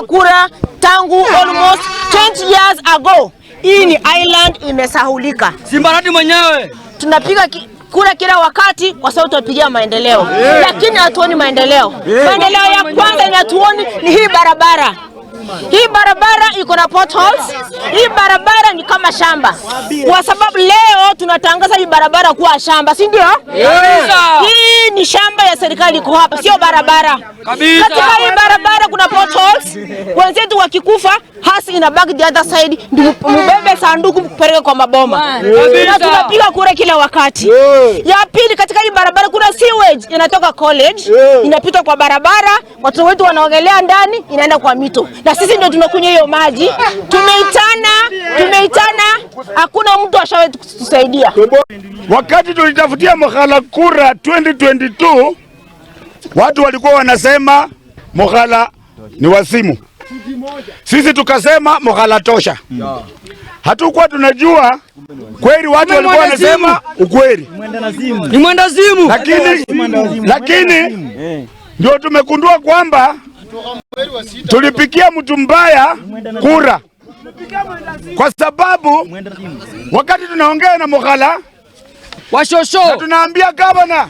kura tangu almost 20 years ago. Hii ni island imesahulika. Simbarati mwenyewe. Tunapiga kura kila wakati kwa sababu tunapigia maendeleo. Lakini hatuoni maendeleo. Maendeleo ya kwanza inatuoni ni hii barabara. Hii barabara iko na potholes. Hii barabara ni kama shamba. Kwa sababu leo tunatangaza hii barabara kuwa shamba, si ndio? Hii ni shamba ya serikali iko hapa, sio barabara. Katika hii barabara kuna potholes. Wenzetu wakikufa, hasi inabaki the other side, mbebe sanduku kupeleka kwa maboma. Na tunapiga kura kila wakati. Ya pili, katika hii barabara kuna sewage inatoka college, inapita kwa barabara, watu wetu wanaogelea ndani, inaenda kwa mito. Na sisi ndio tunakunywa hiyo maji. Tumeitana, hakuna mtu ashawahi kutusaidia. Wakati tulitafutia Mokhala kura 2022, watu walikuwa wanasema Mokhala ni wasimu. Sisi tukasema Mokhala tosha. Hatukuwa tunajua kweli watu walikuwa wanasema ukweli. Ni mwendazimu. Lakini ndio tumekundua kwamba tulipikia mtu mbaya kura. Kwa sababu wakati tunaongea na Mokhala washosho, tunaambia gavana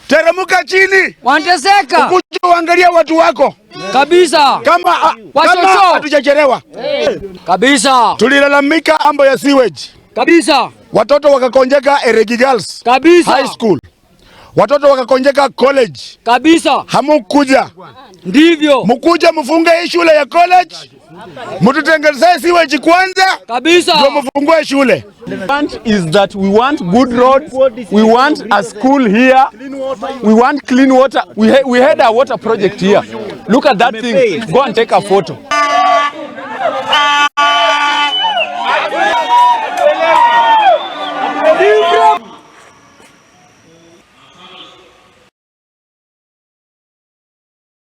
teremuka chini, wanateseka, ukuje uangalia watu wako kabisa. Kama hatujachelewa kabisa. Tulilalamika ambo ya sewage kabisa, watoto wakakonjeka Eregi Girls kabisa High School, watoto wakakonjeka college kabisa. Hamukuja, ndivyo mkuja mfunge hii shule ya college, mtutengenezee sewage kwanza kabisa, ndio mfungue shule. Is that we want good roads, we want a school here, we want clean water. We had a water project here. Look at that thing. Go and take a photo.